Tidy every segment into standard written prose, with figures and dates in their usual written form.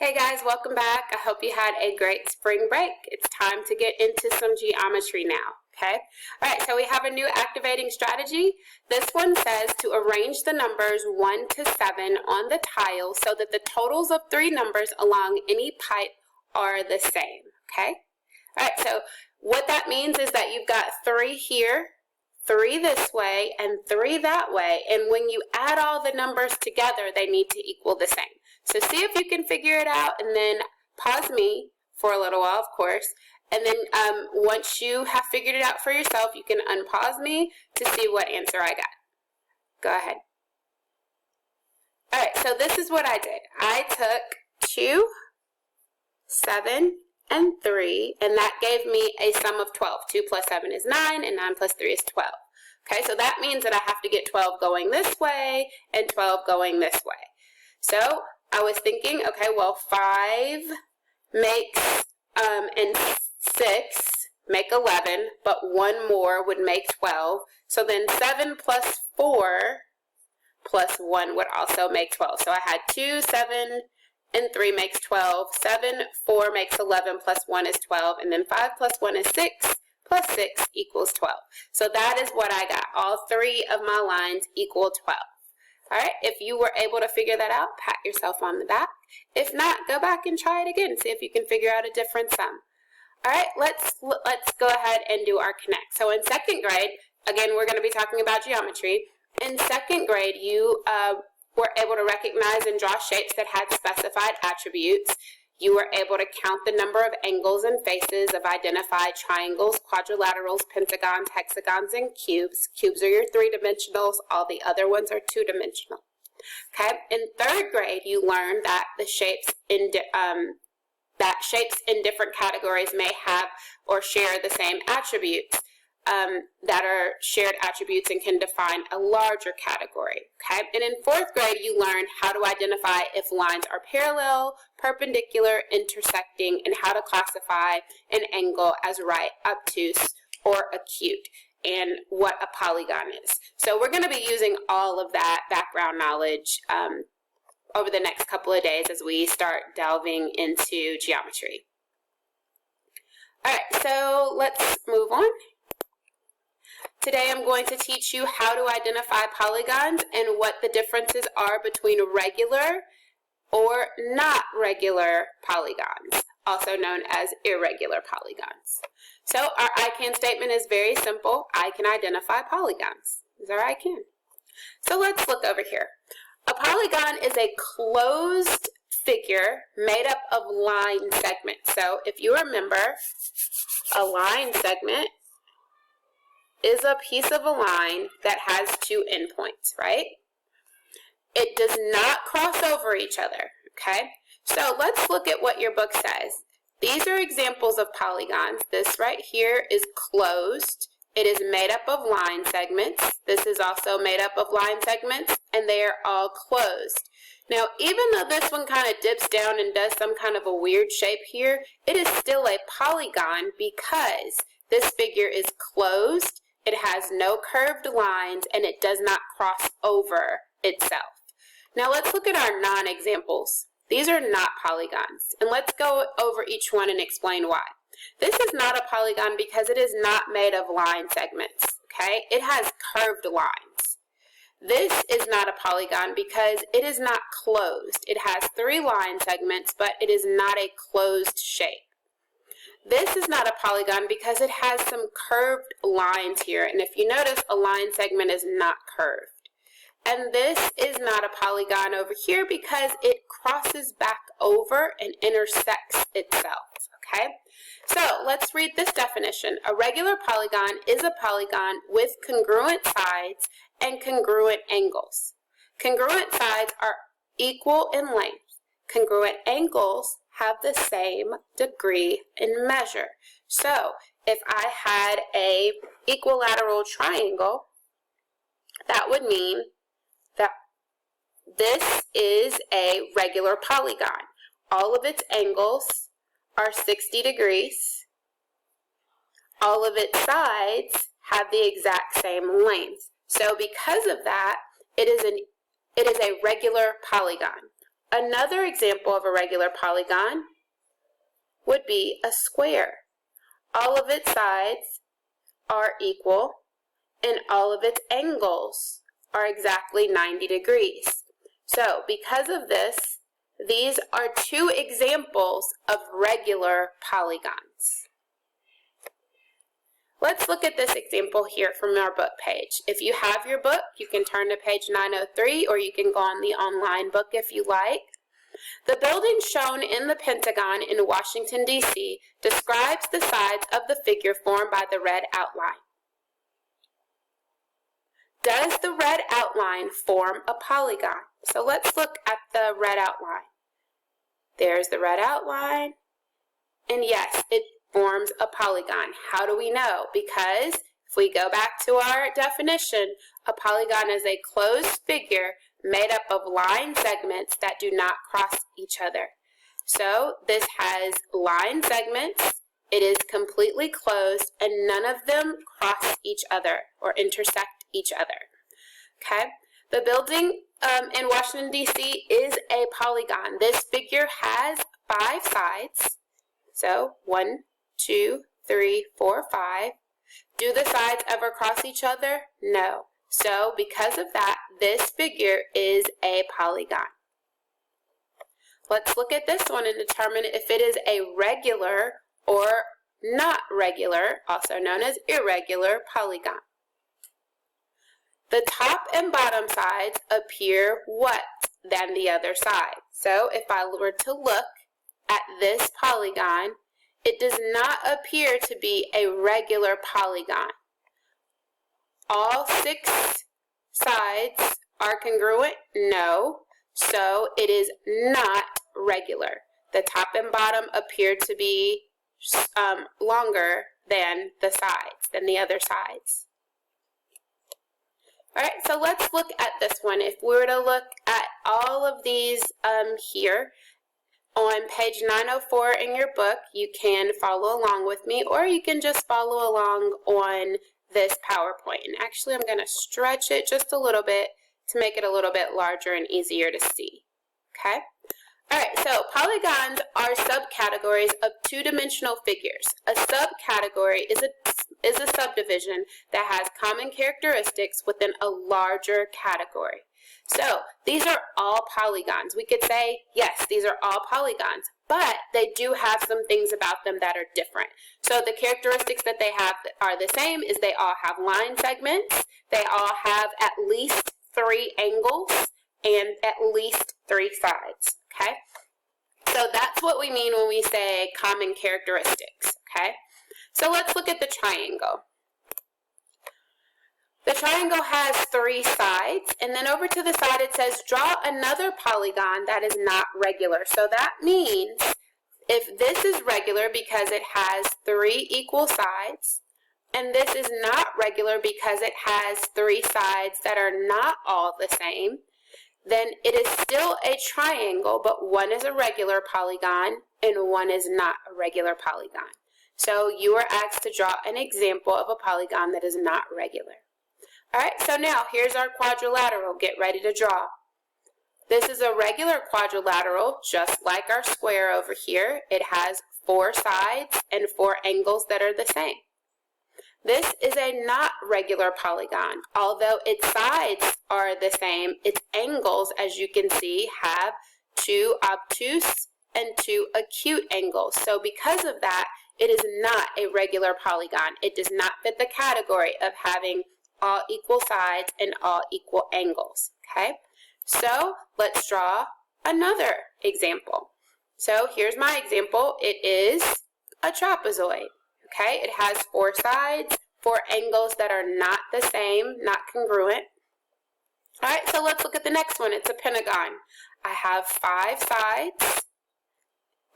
Hey guys, welcome back. I hope you had a great spring break. It's time to get into some geometry now, okay? All right, so we have a new activating strategy. This one says to arrange the numbers 1 to 7 on the tile so that the totals of 3 numbers along any pipe are the same, okay? All right, so what that means is that you've got 3 here, 3 this way, and 3 that way, and when you add all the numbers together, they need to equal the same. So see if you can figure it out, and then pause me for a little while, of course, and then once you have figured it out for yourself, you can unpause me to see what answer I got. Go ahead. All right, so this is what I did. I took 2, 7, and 3, and that gave me a sum of 12. 2 plus 7 is 9, and 9 plus 3 is 12. Okay, so that means that I have to get 12 going this way and 12 going this way. So I was thinking, okay, well, 5 makes, and 6 make 11, but 1 more would make 12. So then 7 plus 4 plus 1 would also make 12. So I had 2, 7, and 3 makes 12. 7, 4 makes 11, plus 1 is 12. And then 5 plus 1 is 6, plus 6 equals 12. So that is what I got. All 3 of my lines equal 12. All right, if you were able to figure that out, pat yourself on the back. If not, go back and try it again. See if you can figure out a different sum. All right, let's go ahead and do our connect. So in 2nd grade, again, we're going to be talking about geometry. In 2nd grade, you were able to recognize and draw shapes that had specified attributes. You were able to count the number of angles and faces of identified triangles, quadrilaterals, pentagons, hexagons, and cubes. Cubes are your 3-dimensionals. All the other ones are 2-dimensional. Okay. In 3rd grade, you learned that the shapes in different categories may have or share the same attributes. That are shared attributes and can define a larger category, okay? And in 4th grade, you learned how to identify if lines are parallel, perpendicular, intersecting, and how to classify an angle as right, obtuse, or acute, and what a polygon is. So we're going to be using all of that background knowledge over the next couple of days as we start delving into geometry. All right, so let's move on. Today I'm going to teach you how to identify polygons and what the differences are between regular or not regular polygons, also known as irregular polygons. So our I can statement is very simple. I can identify polygons. Is our I can. So let's look over here. A polygon is a closed figure made up of line segments. So if you remember, a line segment is a piece of a line that has 2 endpoints, right? It does not cross over each other, okay? So let's look at what your book says. These are examples of polygons. This right here is closed. It is made up of line segments. This is also made up of line segments, and they are all closed. Now, even though this one kind of dips down and does some kind of a weird shape here, it is still a polygon because this figure is closed. It has no curved lines, and it does not cross over itself. Now let's look at our non-examples. These are not polygons, and let's go over each one and explain why. This is not a polygon because it is not made of line segments, okay? It has curved lines. This is not a polygon because it is not closed. It has 3 line segments, but it is not a closed shape. This is not a polygon because it has some curved lines here, and if you notice, a line segment is not curved. And this is not a polygon over here because it crosses back over and intersects itself, okay? So let's read this definition. A regular polygon is a polygon with congruent sides and congruent angles. Congruent sides are equal in length. Congruent angles have the same degree in measure. So if I had a equilateral triangle, that would mean that this is a regular polygon. All of its angles are 60 degrees. All of its sides have the exact same length. So because of that, it is a regular polygon. Another example of a regular polygon would be a square. All of its sides are equal and all of its angles are exactly 90 degrees. So because of this, these are two examples of regular polygons. Let's look at this example here from our book page. If you have your book, you can turn to page 903 or you can go on the online book if you like. The building shown in the Pentagon in Washington, D.C. describes the sides of the figure formed by the red outline. Does the red outline form a polygon? So let's look at the red outline. There's the red outline, and yes, it forms a polygon. How do we know? Because if we go back to our definition, a polygon is a closed figure made up of line segments that do not cross each other. So this has line segments, it is completely closed, and none of them cross each other or intersect each other. Okay? The building in Washington, D.C. is a polygon. This figure has 5 sides. So 1, 2, 3, 4, 5. Do the sides ever cross each other? No. So because of that, this figure is a polygon. Let's look at this one and determine if it is a regular or not regular, also known as irregular polygon. The top and bottom sides appear what than the other side. So if I were to look at this polygon, it does not appear to be a regular polygon. All 6 sides are congruent? No. So it is not regular. The top and bottom appear to be longer than the other sides. All right, so let's look at this one. If we were to look at all of these here, on page 904 in your book, you can follow along with me, or you can just follow along on this PowerPoint. And actually, I'm going to stretch it just a little bit to make it a little bit larger and easier to see. Okay? All right, so polygons are subcategories of two-dimensional figures. A subcategory is a subdivision that has common characteristics within a larger category. So these are all polygons. We could say, yes, these are all polygons, but they do have some things about them that are different. So the characteristics that they have are the same is they all have line segments, they all have at least 3 angles, and at least 3 sides, okay? So that's what we mean when we say common characteristics, okay? So let's look at the triangle. The triangle has 3 sides, and then over to the side it says draw another polygon that is not regular. So that means if this is regular because it has 3 equal sides, and this is not regular because it has 3 sides that are not all the same, then it is still a triangle, but one is a regular polygon and one is not a regular polygon. So you are asked to draw an example of a polygon that is not regular. All right, so now here's our quadrilateral. Get ready to draw. This is a regular quadrilateral, just like our square over here. It has 4 sides and 4 angles that are the same. This is a not regular polygon. Although its sides are the same, its angles, as you can see, have 2 obtuse and 2 acute angles. So because of that, it is not a regular polygon. It does not fit the category of having all equal sides and all equal angles, okay? So let's draw another example. So here's my example. It is a trapezoid, okay? It has 4 sides, 4 angles that are not the same, not congruent. All right, so let's look at the next one. It's a pentagon. I have 5 sides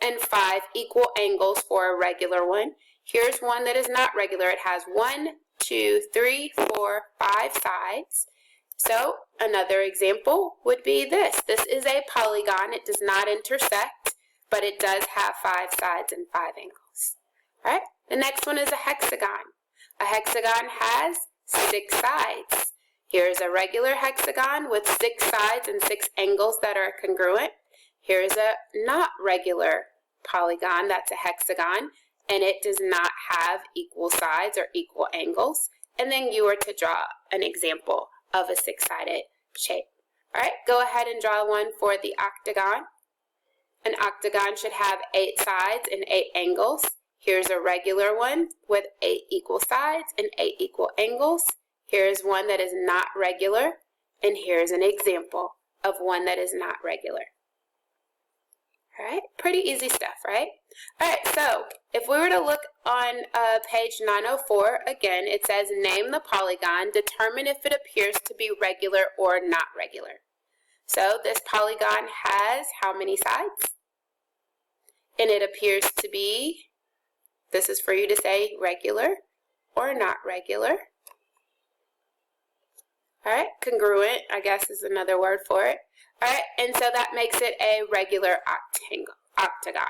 and 5 equal angles for a regular one. Here's one that is not regular. It has 1, 2, 3, 4, 5 sides. So another example would be this. This is a polygon. It does not intersect, but it does have 5 sides and 5 angles. All right, the next one is a hexagon. A hexagon has 6 sides. Here's a regular hexagon with 6 sides and 6 angles that are congruent. Here's a not regular polygon, that's a hexagon, and it does not have equal sides or equal angles. And then you are to draw an example of a six-sided shape. All right, go ahead and draw one for the octagon. An octagon should have 8 sides and 8 angles. Here's a regular one with 8 equal sides and 8 equal angles. Here's one that is not regular, and here's an example of one that is not regular. All right, pretty easy stuff, right? All right, so if we were to look on page 904, again, it says name the polygon, determine if it appears to be regular or not regular. So this polygon has how many sides? And it appears to be, this is for you to say regular or not regular. All right, congruent, I guess is another word for it. All right, and so that makes it a regular octagon.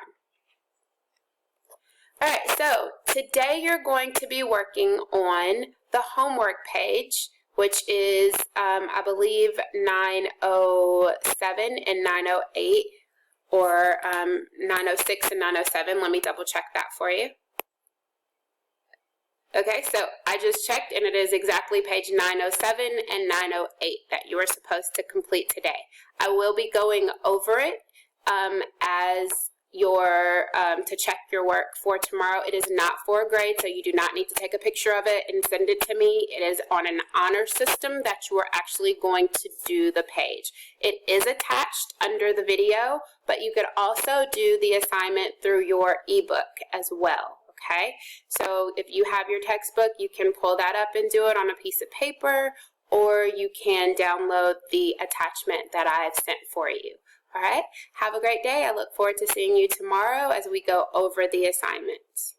All right, so today you're going to be working on the homework page, which is, I believe, 907 and 908, or 906 and 907. Let me double check that for you. Okay, so I just checked, and it is exactly page 907 and 908 that you are supposed to complete today. I will be going over it as your to check your work for tomorrow. It is not for a grade, so you do not need to take a picture of it and send it to me. It is on an honor system that you are actually going to do the page. It is attached under the video, but you could also do the assignment through your ebook as well. Okay, so if you have your textbook, you can pull that up and do it on a piece of paper, or you can download the attachment that I've sent for you. All right, have a great day. I look forward to seeing you tomorrow as we go over the assignments.